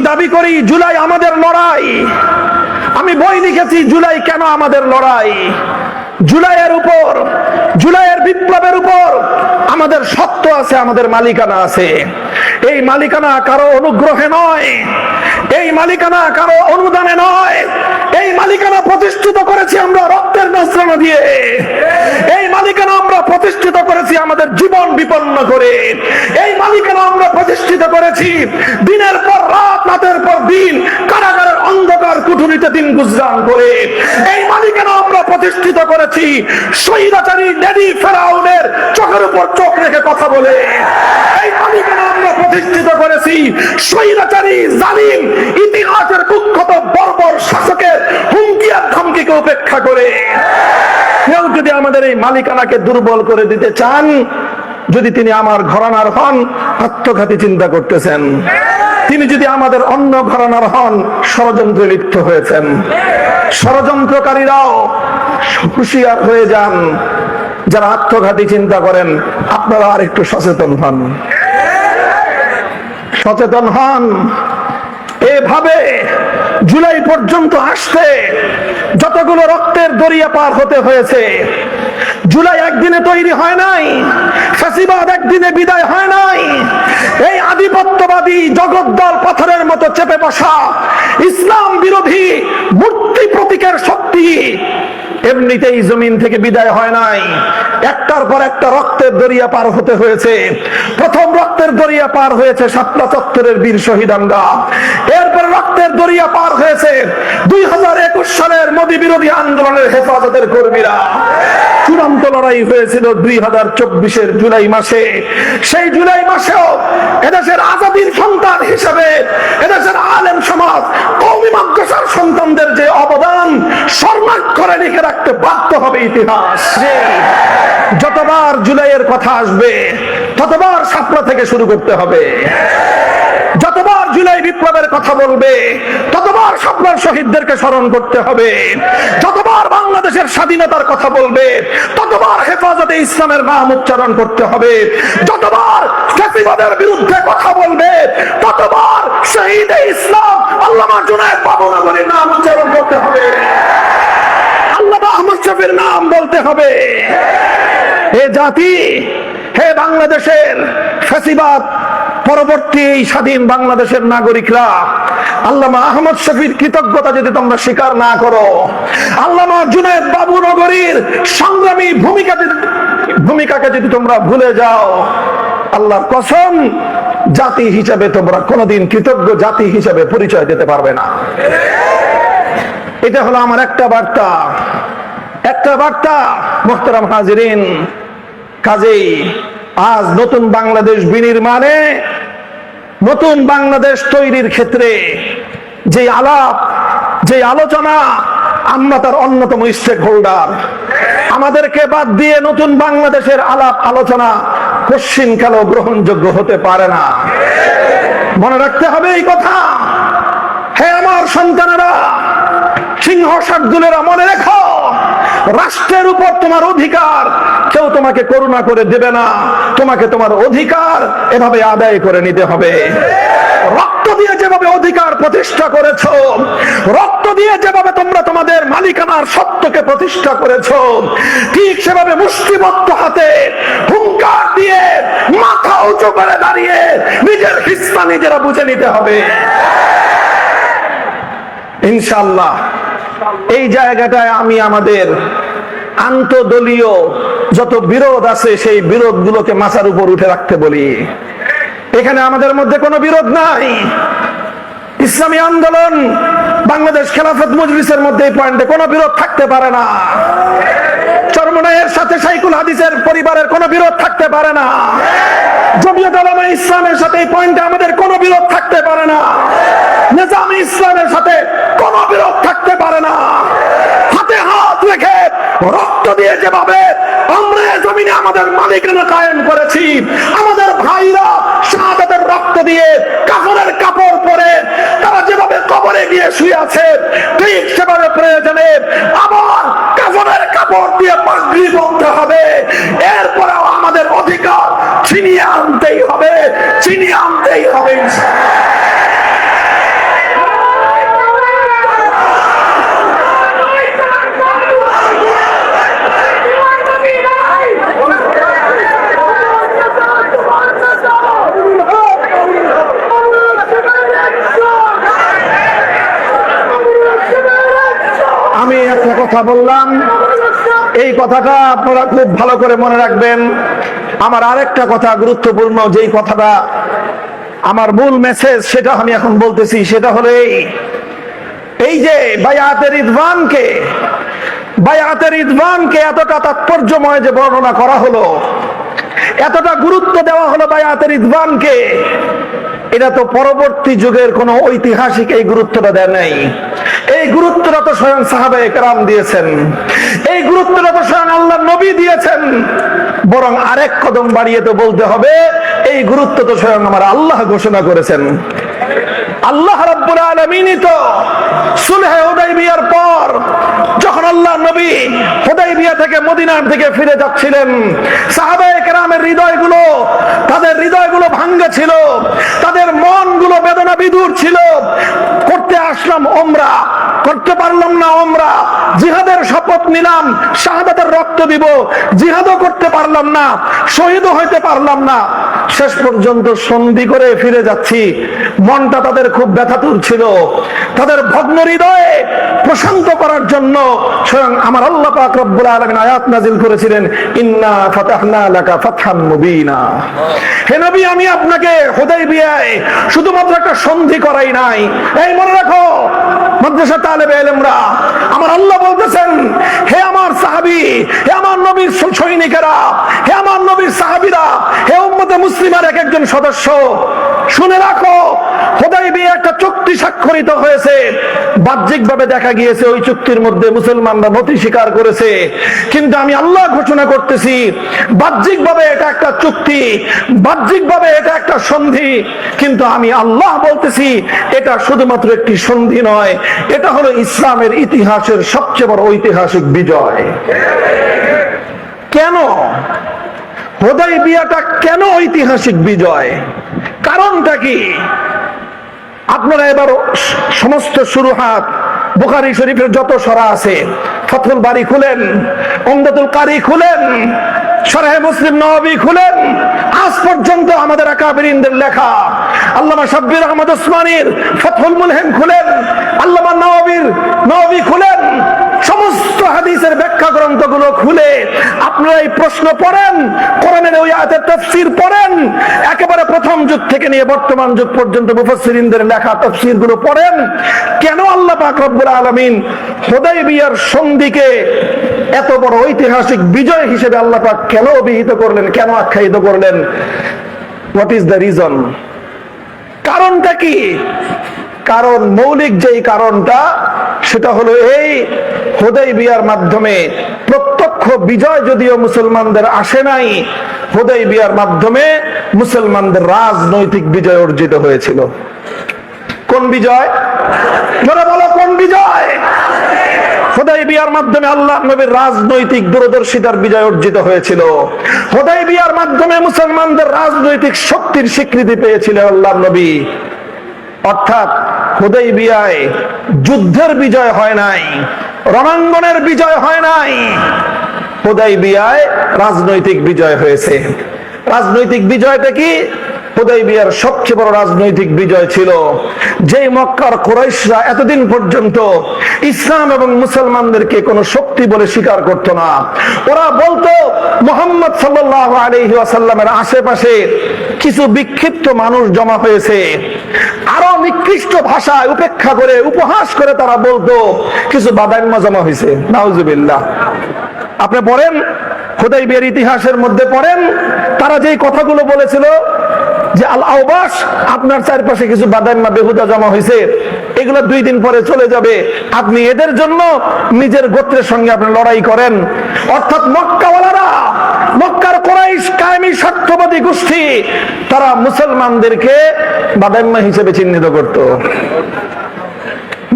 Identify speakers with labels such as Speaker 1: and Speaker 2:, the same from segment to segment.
Speaker 1: দাবি করি জুলাই আমাদের লড়াই। আমি বই লিখেছি জুলাই কেন আমাদের লড়াই। জুলাইয়ের উপর, জুলাইয়ের বিপ্লবের উপর আমাদের সত্য আছে, আমাদের মালিকানা আছে। এই মালিকানা কারো অনুগ্রহে নয়, এই মালিকানা কারো অনুদানে নয়। এই মালিকানা প্রতিষ্ঠিত করেছি আমরা রক্তের নজরানা দিয়ে। এই মালিকানা আমরা প্রতিষ্ঠিত করেছি আমাদের জীবন বিপন্ন করে। এই মালিকানা আমরা প্রতিষ্ঠিত করেছি দিনের পর রাত, রাতের পর দিন কারাগারের অন্ধকার কুঠুরিতে দিন গুজরান করে। এই মালিকানা আমরা প্রতিষ্ঠিত করেছি স্বৈরাচারী লেডি ফেরাউনের চোখের উপর চোখ রেখে কথা বলে। এই মালিকানা আমরা প্রতিষ্ঠিত করেছি স্বৈরাচারী জালিম ইতিহাসের কুখ্যাত বর্বর শাসকের হুমকি আর ধমকিকে উপেক্ষা করে। কেউ যদি আমাদের এই মালিকানাকে দুর্বল করে দিতে চান, যদি তিনি আমার ঘরানার হন, আত্মঘাতী চিন্তা করতেছেন। তিনি যদি আমাদের অন্য ঘরানার হন, ষড়যন্ত্রে লিপ্ত হয়েছেন। ষড়যন্ত্রকারীরাও হুঁশিয়ার হয়ে যান। যারা আত্মঘাতী চিন্তা করেন, আপনারা আর একটু সচেতন হন, সচেতন হন। এভাবে জুলাই পর্যন্ত আসতে যতগুলো রক্তের দরিয়া পার হতে হয়েছে, জুলাই একদিনে তৈরি হয় নাই, ফ্যাসিবাদ একদিনে বিদায় হয় নাই। এই আধিপত্যবাদী জগদ্দল পাথরের মতো চেপে বসা ইসলাম বিরোধী মূর্তি প্রতীকের শক্তি এমনিতেই জমিন থেকে বিদায় হয় নাই। একটার পর একটা রক্তের দরিয়া পার হতে হয়েছে। প্রথম রক্তের দরিয়া পার হয়েছে শাপলা চত্বরের বীর শহীদাঙ্গা। এরপর রক্তের দরিয়া পার হয়েছে 2021 সালের মোদী বিরোধী আন্দোলনের হেফাজতের কর্মীরা। চূড়ান্ত লড়াই হয়েছিল 2024-এর জুলাই মাসে। সেই জুলাই মাসেও এদেশের আজাদীর সন্তান হিসেবে এদেশের আলেম সমাজ, কওমি মাদ্রাসার সন্তানদের যে অবদান স্বর্ণাক্ষরে লিখে রাখতে বাধ্য হবে ইতিহাস। যতবার জুলাইয়ের কথা আসবে ততবার শাপলা থেকে শুরু করতে হবে। যতবার জুলাই বিপ্লবের কথা বলবে ততবার শাপলার শহীদদেরকে স্মরণ করতে হবে। যতবার বাংলাদেশের স্বাধীনতার কথা বলবে ততবার হেফাজতে ইসলামের নাম উচ্চারণ করতে হবে। যতবার ফ্যাসিবাদের বিরুদ্ধে কথা বলবে ততবার শহীদে ইসলাম আল্লামা জুনায়েদ বাবুনগরীর নাম উচ্চারণ করতে হবে, আল্লামা আহমদ শফীর নাম বলতে হবে। হে জাতি, হে বাংলাদেশের ফ্যাসিবাদ পরবর্তী স্বাধীন বাংলাদেশের নাগরিকরা, আল্লামা আহমদ শফীর কৃতজ্ঞতা যদি তোমরা স্বীকার না করো, আল্লামা জুনায়েদ বাবুনগরীর সংগ্রামী ভূমিকাকে যদি তোমরা ভুলে যাও, আল্লাহর কসম জাতি হিসেবে তোমরা কোনোদিন কৃতজ্ঞ জাতি হিসেবে পরিচয় দিতে পারবে না। এটা হলো আমার একটা বার্তা, একটা বার্তা। মুহতারাম হাজিরিন, কাজেই আজ নতুন বাংলাদেশ বিনির্মাণে, নতুন বাংলাদেশ তৈরির ক্ষেত্রে যে আলাপ, যে আলোচনা, আমরা তার অন্যতম স্টেক হোল্ডার। আমাদেরকে বাদ দিয়ে নতুন বাংলাদেশের আলাপ আলোচনা কশ্চিনকালেও গ্রহণযোগ্য হতে পারে না। মনে রাখতে হবে এই কথা। হে আমার সন্তানেরা, সিংহ শার্দুলেরা, মনে রেখো, রাষ্ট্রের উপর তোমার অধিকার কেউ তোমাকে করুণা করে দেবে না। তোমাকে তোমার অধিকার এভাবে আদায় করে নিতে হবে। রক্ত দিয়ে যেভাবে অধিকার প্রতিষ্ঠা করেছো, রক্ত দিয়ে যেভাবে তোমরা তোমাদের মালিকানার সত্যকে প্রতিষ্ঠা করেছো, ঠিক সেভাবে মুষ্টিবদ্ধ হাতে হুঙ্কার দিয়ে মাথা উঁচু করে দাঁড়িয়ে নিজের হিস্সা নিজেরা বুঝে নিতে হবে ইনশাআল্লাহ। এই জায়গাটায় আমি আমাদের আন্তদলীয় যত বিরোধ আছে সেই বিরোধগুলোকে মাথার উপর উঠে রাখতে বলি। এখানে আমাদের মধ্যে কোনো বিরোধ নাই। ইসলামী আন্দোলন, বাংলাদেশ খেলাফত মজলিসের মধ্যে এই পয়েন্টে কোনো বিরোধ থাকতে পারে না। চরমনাইয়ের সাথে শাইখুল হাদিসের পরিবারের কোনো বিরোধ থাকতে পারে না। জমিয়ত উলামা ইসলামের সাথে এই পয়েন্টে আমাদের কোনো বিরোধ থাকতে পারে না। নিজামে ইসলামের সাথে কোনো বিরোধ থাকতে পারে না। হাতে হাত রেখে রক্ত দিয়ে যেভাবে আমরা জমিনে আমাদের মালিকানা কায়েম করেছি, আমাদের ভাইরা শাহাদাতের রক্ত দিয়ে কাফনের কাপড় পরে তারা যেভাবে কবরে গিয়ে শুয়ে আছে, ঠিক সেভাবে প্রয়োজনে আবার কাফনের কাপড় দিয়ে পাগড়ি বলতে হবে। এরপরেও আমাদের অধিকার ছিনিয়ে আনতেই হবে, ছিনিয়ে আনতেই হবে। কথা বললাম, এই কথাটা আপনারা খুব ভালো করে মনে রাখবেন। আমার আরেকটা কথা গুরুত্বপূর্ণ, যেই কথাটা আমার মূল মেসেজ, সেটা আমি এখন বলতেছি। সেটা হলো এই যে বায়াতের রিদওয়ানকে এতটা তাৎপর্যময় যে বর্ণনা করা হলো, এতটা গুরুত্ব দেওয়া হলো বায়াতের রিদওয়ানকে, এটা তো পরবর্তী যুগের কোন ঐতিহাসিক এই গুরুত্বটা দেয় নাই। এই গুরুত্বটা তো স্বয়ং সাহাবায়ে কেরাম দিয়েছেন, এই গুরুত্বটা তো স্বয়ং আল্লাহর নবী দিয়েছেন। বরং আরেক কদম বাড়িয়ে তো বলতে হবে, এই গুরুত্ব তো স্বয়ং আমার আল্লাহ ঘোষণা করেছেন। আল্লাহ রাব্বুল আলামিনই তো সুলহে হুদাইবিয়ার পর, যখন আল্লাহ নবী হুদাইবিয়া থেকে মদিনার দিকে ফিরে যাচ্ছিলেন, সাহাবায়ে কেরামের হৃদয়গুলো, তাদের হৃদয়গুলো ভাঙ্গা ছিল, তাদের মনগুলো বেদনা বিধুর ছিল। করতে আসলাম ওমরা, করতে পারলাম না ওমরা, জিহাদের শপথ নিলাম, শাহাদাতের রক্ত দিব, জিহাদও করতে পারলাম না, শহীদও হইতে পারলাম না, শেষ পর্যন্ত সন্ধি করে ফিরে যাচ্ছি। মনটা তাদের খুব ব্যথাতুর ছিল। তাদের ভগ্ন হৃদয়ে প্রশান্ত করার জন্য স্বয়ং আমার আল্লাহ পাক রব্বুল আলামিন আয়াত নাযিল করেছিলেন, ইন্না ফাতাহনা লাকা ফাতহাম মুবিনা। হে নবী, আমি আপনাকে হুদাইবিয়ায় শুধুমাত্র একটা সন্ধি করাই নাই। এই মনে রাখো মাদ্রাসা তালেবে ইলমরা, আমার আল্লাহ বলতেছেন, হে আমার সাহাবী, হে আমার নবীর সৈনিকেরা, হে আমার নবীর সাহাবীরা, হে উম্মতে মুসলিমার এক একজন সদস্য, শুনে রাখো, হুদাইবিয়া একটা চুক্তি স্বাক্ষরিত হয়েছে। বাহ্যিকভাবে দেখা গিয়েছে ওই চুক্তির মধ্যে মুসলমানরা নথি স্বীকার করেছে, কিন্তু আমি আল্লাহ ঘোষণা করতেছি, বাহ্যিকভাবে এটা একটা চুক্তি, বাহ্যিকভাবে এটা একটা সন্ধি, কিন্তু আমি আল্লাহ বলতেছি, এটা শুধুমাত্র একটি সন্ধি নয়, এটা হলো ইসলামের ইতিহাসের সবচেয়ে বড় ঐতিহাসিক বিজয়। কেন হুদাইবিয়াটা কেন ঐতিহাসিক বিজয়? কারণটা কি? আপনারা এবার সমস্ত শুরুহাত বুখারী শরীফের যত সরা আছে, ফাতহুল বারী খুলেন, উমদাতুল কারী খুলেন, শরহ মুসলিম নববী খুলেন, আজ পর্যন্ত আমাদের আকাবিরিনদের লেখা, আল্লামা শাব্বির আহমদ উসমানীর ফাতহুল মুলহিম খুলেন, আল্লামা নববী খুলেন, সমস্ত হাদিসের ব্যাখ্যা গ্রন্থগুলো খুলে আপনারা এই প্রশ্ন পড়েন, কোরআনের ওই আয়াতের তাফসীর পড়েন, একেবারে প্রথম যুগ থেকে নিয়ে বর্তমান যুগ পর্যন্ত মুফাসসিরিনদের লেখা তাফসীরগুলো পড়েন। কেন আল্লাহ পাক রব্বুল আলামিন হুদাইবিয়ার সন্ধিকে এত বড় ঐতিহাসিক বিজয় হিসেবে আল্লাহ পাক কেন অভিহিত করলেন, কেন আখ্যায়িত করলেন? What is the reason? কারণটা কি? কারণ, মৌলিক যেই কারণটা, সেটা হলো এই, হুদাইবিয়ার মাধ্যমে প্রত্যক্ষ বিজয় যদিও মুসলমানদের আসে নাই, হুদাইবিয়ার মাধ্যমে মুসলমানদের রাজনৈতিক বিজয় অর্জিত হয়েছিল। কোন বিজয়? জোরে বলো, কোন বিজয়? হুদাইবিয়ার মাধ্যমে আল্লাহ নবীর রাজনৈতিক দূরদর্শিতার বিজয় অর্জিত হয়েছিল। হুদাইবিয়ার মাধ্যমে মুসলমানদের রাজনৈতিক শক্তির স্বীকৃতি পেয়েছিলেন আল্লাহ নবী। অর্থাৎ হুদাইবিয়ায় যুদ্ধের বিজয় হয় নাই, রণাঙ্গনের বিজয় হয় নাই, হুদাইবিয়ায় রাজনৈতিক বিজয় হয়েছে। রাজনৈতিক বিজয়টা কি? হুদাইবিয়ার সবচেয়ে বড় রাজনৈতিক বিজয় ছিল যে মক্কার কুরাইশরা এতদিন পর্যন্ত ইসলাম এবং মুসলমানদেরকে কোনো শক্তি বলে স্বীকার করত না। ওরা বলতো মুহাম্মদ সাল্লাল্লাহু আলাইহি ওয়াসাল্লামের আশেপাশে কিছু বিক্ষিপ্ত মানুষ জমা হয়েছে। আরো নিকৃষ্ট ভাষায় উপেক্ষা করে, উপহাস করে তারা বলতো কিছু বাদাইম্মা জমা হয়েছে। নাউজুবিল্লাহ। আপনি পড়েন হুদাইবিয়ার ইতিহাসের মধ্যে পড়েন, তারা যেই কথাগুলো বলেছিল যে আল আওবাস, আপনার চারপাশে কিছু বাদাইম্মা বেহুদা জমা হয়েছে, এগুলো 2 দিন পরে চলে যাবে, আপনি এদের জন্য নিজের গোত্রের সঙ্গে আপনি লড়াই করেন। অর্থাৎ মক্কাওয়ালারা, মক্কার কুরাইশ কায়েমি স্বার্থবাদী গোষ্ঠী, তারা মুসলমানদেরকে বাদাইম্মা হিসেবে চিহ্নিত করত,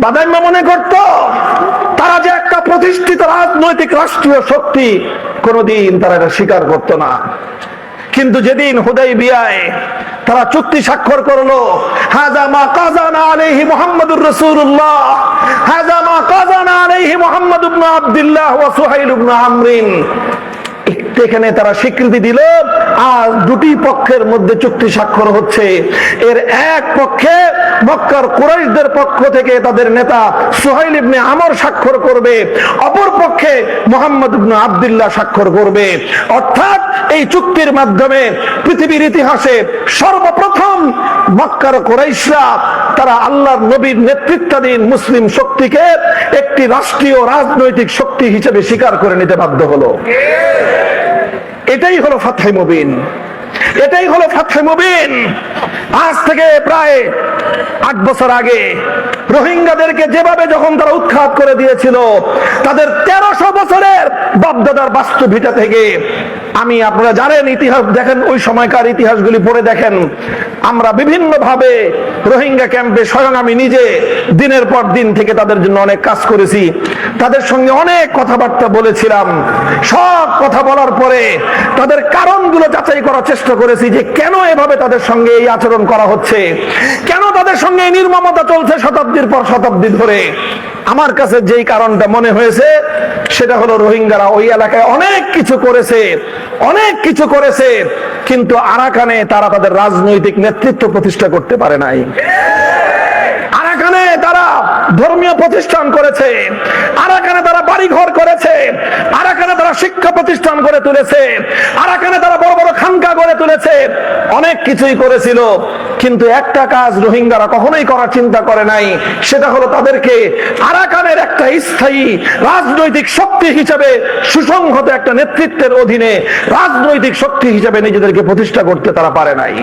Speaker 1: বাদাইম্মা মনে করত তারা যে একটা প্রতিষ্ঠিত রাজনৈতিক রাষ্ট্রীয় শক্তি। কোনদিন তারা এটা স্বীকার করত না। কিন্তু যেদিন হুদাইবিয়ায় তারা চুক্তি স্বাক্ষর করলো, হাযা মা কাযানা আলাইহি মুহাম্মাদুর রাসূলুল্লাহ, হাযা মা কাযানা আলাইহি মুহাম্মাদ ইবনে আব্দুল্লাহ ওয়া সুহাইল ইবনে আমরিন, এখানে তারা স্বীকৃতি দিল। আর দুটি পক্ষের মধ্যে চুক্তি স্বাক্ষর হচ্ছে। এর এক পক্ষে মক্কার কুরাইশদের পক্ষ থেকে তাদের নেতা সুহাইল ইবনে আমর স্বাক্ষর করবে, অপর পক্ষে মুহাম্মদ ইবনে আব্দুল্লাহ স্বাক্ষর করবে। অর্থাৎ এই চুক্তির মাধ্যমে পৃথিবীর ইতিহাসে সর্বপ্রথম মক্কার কুরাইশরা তারা আল্লাহর নবীর নেতৃত্বাধীন মুসলিম শক্তিকে একটি রাষ্ট্রীয় রাজনৈতিক শক্তি হিসেবে স্বীকার করে নিতে বাধ্য হলো। এটাই হলো ফাতহে মুবিন, এটাই হলো ফাতহে মুবিন। আজ থেকে প্রায় 8 বছর আগে রোহিঙ্গাদেরকে যেভাবে যখন তারা উৎখাত করে দিয়েছিল, তাদের 1300 বছরের বাপদাদার বাস্তু ভিটা থেকে, আপনারা জানেন, ইতিহাস দেখেন, ওই সময়কার ইতিহাসগুলি পড়ে দেখেন। আমরা বিভিন্ন ভাবে রোহিঙ্গা ক্যাম্পে স্বয়ং আমি নিজে দিনের পর দিন থেকে তাদের জন্য অনেক কাজ করেছি, তাদের সঙ্গে অনেক কথাবার্তা বলেছিলাম। সব কথা বলার পরে তাদের কারণগুলো যাচাই করার চেষ্টা করেছি যে কেন এভাবে তাদের সঙ্গে এই আচরণ করা হচ্ছে, কেন তাদের সঙ্গে এই নির্মমতা চলছে শতাব্দীর পর শতাব্দী ধরে। আমার কাছে যেই কারণটা মনে হয়েছে সেটা হলো রোহিঙ্গারা ওই এলাকায় অনেক কিছু করেছে, অনেক কিছু করেছে, কিন্তু আরাকানে তারা তাদের রাজনৈতিক নেতৃত্ব প্রতিষ্ঠা করতে পারে নাই। আরাকানে তারা ধর্মীয় প্রতিষ্ঠান করেছে, আরাকানে তারা বাড়িঘর করেছে, আরাকানে তারা শিক্ষা প্রতিষ্ঠান গড়ে তুলেছে, আরাকানে তারা বড় বড় খানকা গড়ে তুলেছে, অনেক কিছুই করেছিল। কিন্তু একটা কাজ রোহিঙ্গারা কখনোই করার চিন্তা করে নাই, সেটা হলো তাদেরকে আরাকানের একটা স্থায়ী রাজনৈতিক শক্তি হিসেবে, সুসংহত একটা নেতৃত্বের অধীনে রাজনৈতিক শক্তি হিসেবে নিজেদেরকে প্রতিষ্ঠা করতে তারা পারে নাই।